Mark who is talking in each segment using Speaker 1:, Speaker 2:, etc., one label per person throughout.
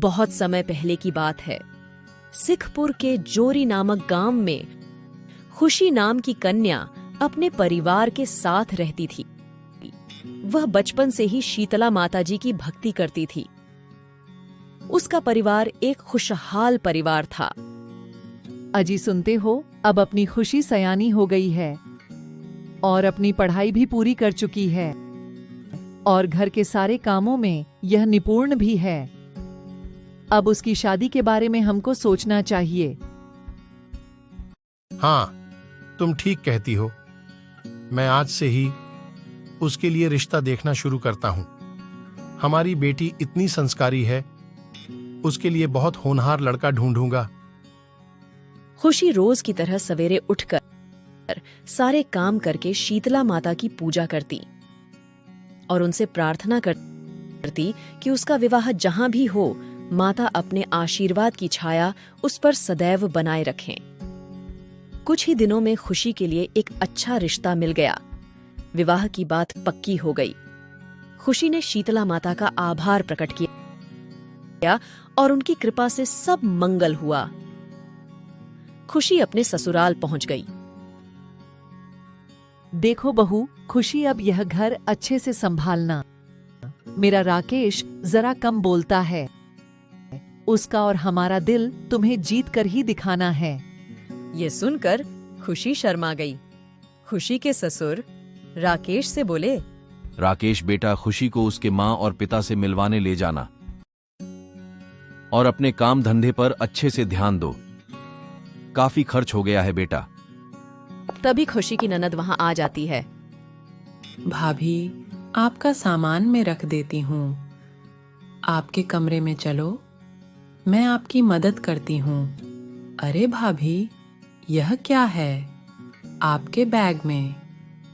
Speaker 1: बहुत समय पहले की बात है। सिखपुर के जोरी नामक गांव में खुशी नाम की कन्या अपने परिवार के साथ रहती थी। वह बचपन से ही शीतला माताजी की भक्ति करती थी। उसका परिवार एक खुशहाल परिवार था।
Speaker 2: अजी सुनते हो, अब अपनी खुशी सयानी हो गई है और अपनी पढ़ाई भी पूरी कर चुकी है और घर के सारे कामों में यह निपुण भी है। अब उसकी शादी के बारे में हमको सोचना चाहिए।
Speaker 3: हाँ, तुम ठीक कहती हो। मैं आज से ही उसके लिए रिश्ता देखना शुरू करता हूं। हमारी बेटी इतनी संस्कारी है, उसके लिए बहुत होनहार लड़का ढूंढूंगा।
Speaker 1: खुशी रोज की तरह सवेरे उठकर सारे काम करके शीतला माता की पूजा करती और उनसे प्रार्थना करती कि उसका विवाह जहां भी हो, माता अपने आशीर्वाद की छाया उस पर सदैव बनाए रखें। कुछ ही दिनों में खुशी के लिए एक अच्छा रिश्ता मिल गया। विवाह की बात पक्की हो गई। खुशी ने शीतला माता का आभार प्रकट किया और उनकी कृपा से सब मंगल हुआ। खुशी अपने ससुराल पहुंच गई।
Speaker 2: देखो बहू, खुशी अब यह घर अच्छे से संभालना। मेरा राकेश जरा कम बोलता है। उसका और हमारा दिल तुम्हें जीत कर ही दिखाना है।
Speaker 1: ये सुनकर खुशी शर्मा गई। खुशी के ससुर राकेश से बोले,
Speaker 4: राकेश बेटा, खुशी को उसके माँ और पिता से मिलवाने ले जाना और अपने काम धंधे पर अच्छे से ध्यान दो। काफी खर्च हो गया है बेटा।
Speaker 1: तभी खुशी की ननद वहां आ जाती है।
Speaker 5: भाभी, आपका सामान मैं रख देती हूँ। आपके कमरे में चलो, मैं आपकी मदद करती हूँ। अरे भाभी, यह क्या है आपके बैग में?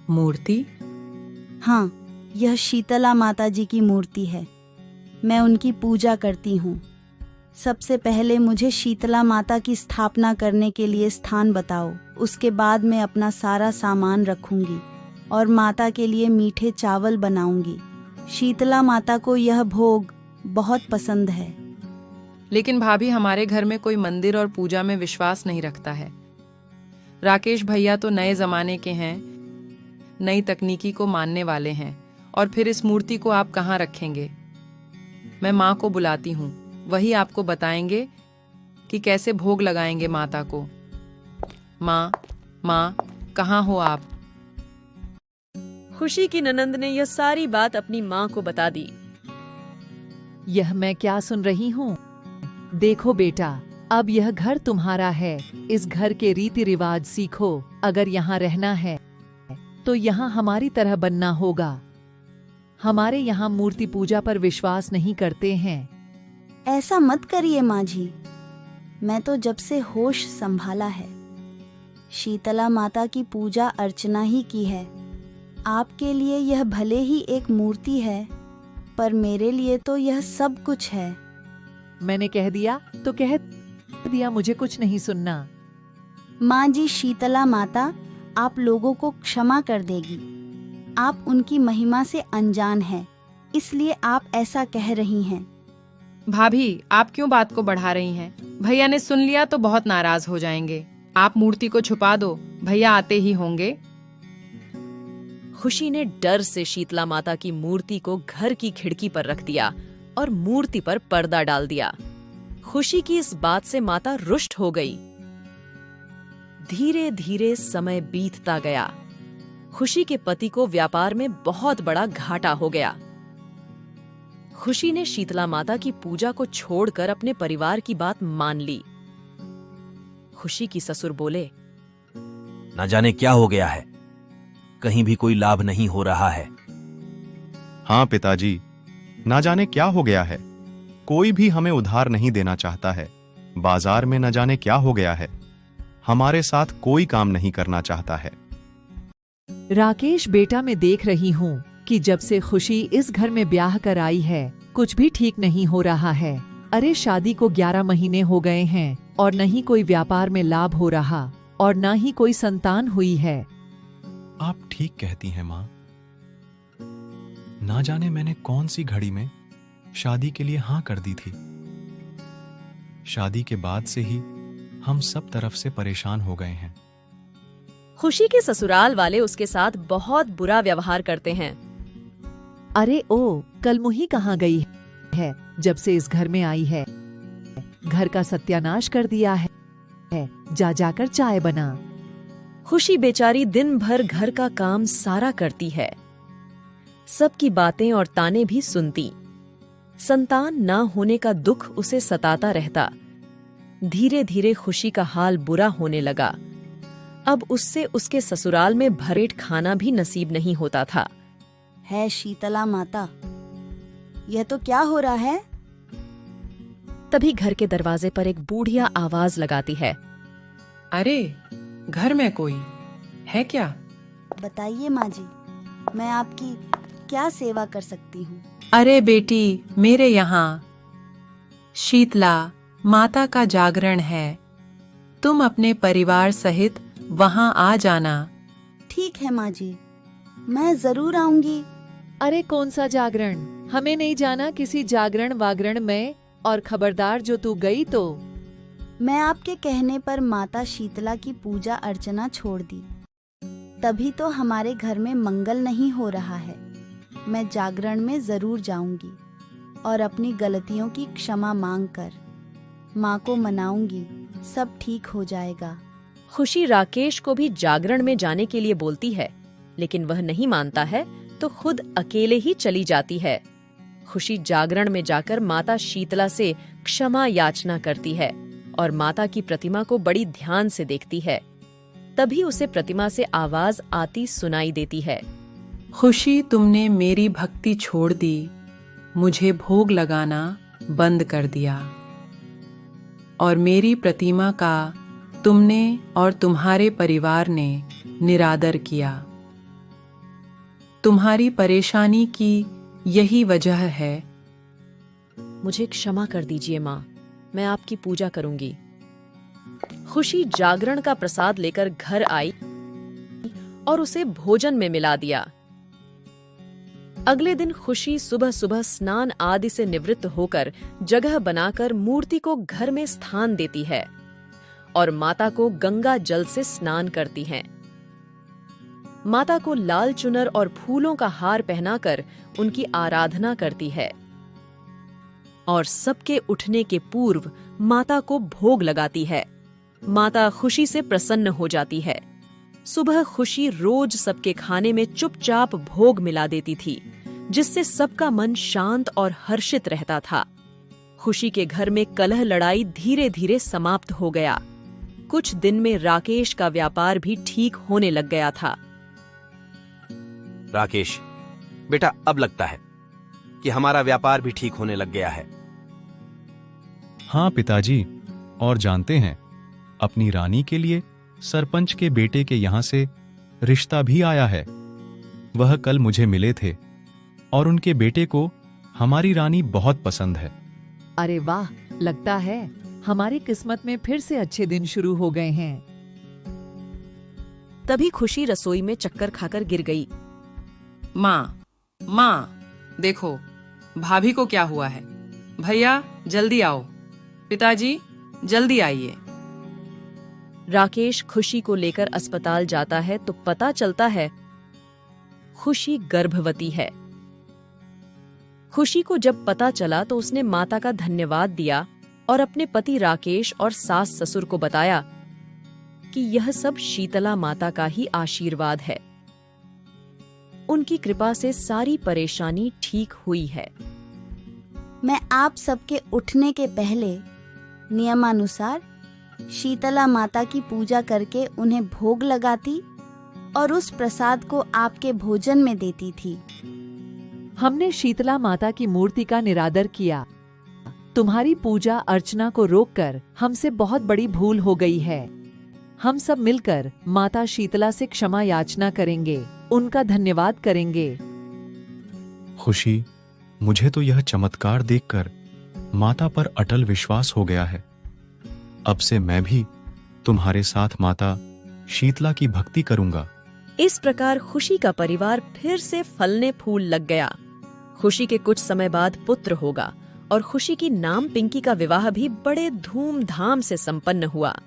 Speaker 5: मूर्ति?
Speaker 6: हाँ, यह शीतला माता जी की मूर्ति है। मैं उनकी पूजा करती हूँ। सबसे पहले मुझे शीतला माता की स्थापना करने के लिए स्थान बताओ। उसके बाद मैं अपना सारा सामान रखूंगी और माता के लिए मीठे चावल बनाऊंगी। शीतला माता को यह भोग बहुत पसंद है।
Speaker 5: लेकिन भाभी, हमारे घर में कोई मंदिर और पूजा में विश्वास नहीं रखता है। राकेश भैया तो नए जमाने के हैं, नई तकनीकी को मानने वाले हैं, और फिर इस मूर्ति को आप कहाँ रखेंगे? मैं माँ को बुलाती हूँ, वही आपको बताएंगे कि कैसे भोग लगाएंगे माता को। माँ, कहाँ हो आप?
Speaker 1: खुशी की ननंद ने यह सारी बात अपनी माँ को बता दी।
Speaker 2: यह मैं क्या सुन रही हूँ? देखो बेटा, अब यह घर तुम्हारा है। इस घर के रीति रिवाज सीखो। अगर यहाँ रहना है तो यहाँ हमारी तरह बनना होगा। हमारे यहाँ मूर्ति पूजा पर विश्वास नहीं करते हैं।
Speaker 6: ऐसा मत करिए माँ जी। मैं तो जब से होश संभाला है शीतला माता की पूजा अर्चना ही की है। आपके लिए यह भले ही एक मूर्ति है, पर मेरे लिए तो यह सब कुछ है।
Speaker 2: मैंने कह दिया तो कह दिया, मुझे कुछ नहीं सुनना।
Speaker 6: माँ जी, शीतला माता आप लोगों को क्षमा कर देगी। आप उनकी महिमा से अनजान हैं, इसलिए आप ऐसा कह रही हैं।
Speaker 5: भाभी, आप क्यों बात को बढ़ा रही हैं? भैया ने सुन लिया तो बहुत नाराज हो जाएंगे। आप मूर्ति को छुपा दो, भैया आते ही होंगे।
Speaker 1: खुशी ने डर से शीतला माता की मूर्ति को घर की खिड़की पर रख दिया और मूर्ति पर पर्दा डाल दिया। खुशी की इस बात से माता रुष्ट हो गई। धीरे धीरे समय बीतता गया। खुशी के पति को व्यापार में बहुत बड़ा घाटा हो गया। खुशी ने शीतला माता की पूजा को छोड़कर अपने परिवार की बात मान ली। खुशी की ससुर बोले,
Speaker 4: न जाने क्या हो गया है, कहीं भी कोई लाभ नहीं हो रहा है।
Speaker 7: हाँ पिताजी, ना जाने क्या हो गया है। कोई भी हमें उधार नहीं देना चाहता है। बाजार में न जाने क्या हो गया है। हमारे साथ कोई काम नहीं करना चाहता है।
Speaker 2: राकेश बेटा, मैं देख रही हूँ कि जब से खुशी इस घर में ब्याह कर आई है, कुछ भी ठीक नहीं हो रहा है। अरे शादी को 11 महीने हो गए हैं और न ही कोई व्यापार में लाभ हो रहा और न ही कोई संतान हुई है।
Speaker 7: आप ठीक कहती हैं माँ। ना जाने मैंने कौन सी घड़ी में शादी के लिए हाँ कर दी थी। शादी के बाद से ही हम सब तरफ से परेशान हो गए हैं।
Speaker 1: खुशी के ससुराल वाले उसके साथ बहुत बुरा व्यवहार करते हैं।
Speaker 2: अरे ओ, कल मुही कहाँ गई है जब से इस घर में आई है? घर का सत्यानाश कर दिया है। जा जाकर चाय बना।
Speaker 1: खुशी बेचारी दिन भर घर का काम सारा करती है, सबकी बातें और ताने भी सुनती। संतान ना होने का दुख उसे सताता रहता। धीरे धीरे खुशी का हाल बुरा होने लगा। अब उससे उसके ससुराल में भरेट खाना भी नसीब नहीं होता था।
Speaker 6: है शीतला माता, यह तो क्या हो रहा है?
Speaker 1: तभी घर के दरवाजे पर एक बूढ़िया आवाज लगाती है।
Speaker 5: अरे, घर में कोई है क्या?
Speaker 6: बताइए माँ जी, मैं आपकी क्या सेवा कर सकती हूँ?
Speaker 5: अरे बेटी, मेरे यहाँ शीतला माता का जागरण है। तुम अपने परिवार सहित वहाँ आ जाना।
Speaker 6: ठीक है माँ जी, मैं जरूर आऊंगी।
Speaker 2: अरे कौन सा जागरण? हमें नहीं जाना किसी जागरण वागरण में। और खबरदार, जो तू गई तो
Speaker 6: मैं आपके कहने पर माता शीतला की पूजा अर्चना छोड़ दी। तभी तो हमारे घर में मंगल नहीं हो रहा है। मैं जागरण में जरूर जाऊंगी और अपनी गलतियों की क्षमा मांगकर माँ को मनाऊंगी। सब ठीक हो जाएगा।
Speaker 1: खुशी राकेश को भी जागरण में जाने के लिए बोलती है, लेकिन वह नहीं मानता है तो खुद अकेले ही चली जाती है। खुशी जागरण में जाकर माता शीतला से क्षमा याचना करती है और माता की प्रतिमा को बड़ी ध्यान से देखती है। तभी उसे प्रतिमा से आवाज आती सुनाई देती है।
Speaker 5: खुशी, तुमने मेरी भक्ति छोड़ दी, मुझे भोग लगाना बंद कर दिया और मेरी प्रतिमा का तुमने और तुम्हारे परिवार ने निरादर किया। तुम्हारी परेशानी की यही वजह है।
Speaker 1: मुझे क्षमा कर दीजिए माँ, मैं आपकी पूजा करूंगी। खुशी जागरण का प्रसाद लेकर घर आई और उसे भोजन में मिला दिया। अगले दिन खुशी सुबह सुबह स्नान आदि से निवृत्त होकर जगह बनाकर मूर्ति को घर में स्थान देती है और माता को गंगा जल से स्नान करती हैं। माता को लाल चुनर और फूलों का हार पहनाकर उनकी आराधना करती है और सबके उठने के पूर्व माता को भोग लगाती है। माता खुशी से प्रसन्न हो जाती है। सुबह खुशी रोज सबके खाने में चुपचाप भोग मिला देती थी, जिससे सबका मन शांत और हर्षित रहता था। खुशी के घर में कलह लड़ाई धीरे धीरे समाप्त हो गया। कुछ दिन में राकेश का व्यापार भी ठीक होने लग गया था।
Speaker 4: राकेश बेटा, अब लगता है कि हमारा व्यापार भी ठीक होने लग गया है।
Speaker 7: हाँ पिताजी, और जानते हैं, अपनी रानी के लिए सरपंच के बेटे के यहां से रिश्ता भी आया है। वह कल मुझे मिले थे और उनके बेटे को हमारी रानी बहुत पसंद है।
Speaker 2: अरे वाह, लगता है हमारी किस्मत में फिर से अच्छे दिन शुरू हो गए हैं।
Speaker 1: तभी खुशी रसोई में चक्कर खाकर गिर गई।
Speaker 5: माँ, देखो भाभी को क्या हुआ है। भैया जल्दी आओ, पिताजी जल्दी आइए।
Speaker 1: राकेश खुशी को लेकर अस्पताल जाता है तो पता चलता है खुशी गर्भवती है। खुशी को जब पता चला तो उसने माता का धन्यवाद दिया और अपने पति राकेश और सास ससुर को बताया कि यह सब शीतला माता का ही आशीर्वाद है। उनकी कृपा से सारी परेशानी ठीक हुई है।
Speaker 6: मैं आप सबके उठने के पहले नियमानुसार शीतला माता की पूजा करके उन्हें भोग लगाती और उस प्रसाद को आपके भोजन में देती थी।
Speaker 2: हमने शीतला माता की मूर्ति का निरादर किया। तुम्हारी पूजा अर्चना को रोककर हमसे बहुत बड़ी भूल हो गई है। हम सब मिलकर माता शीतला से क्षमा याचना करेंगे, उनका धन्यवाद करेंगे।
Speaker 7: खुशी, मुझे तो यह चमत्कार देखकर माता पर अटल विश्वास हो गया है। अब से मैं भी तुम्हारे साथ माता शीतला की भक्ति करूंगा।
Speaker 1: इस प्रकार खुशी का परिवार फिर से फलने फूल लग गया। खुशी के कुछ समय बाद पुत्र होगा और खुशी की नाम पिंकी का विवाह भी बड़े धूमधाम से संपन्न हुआ।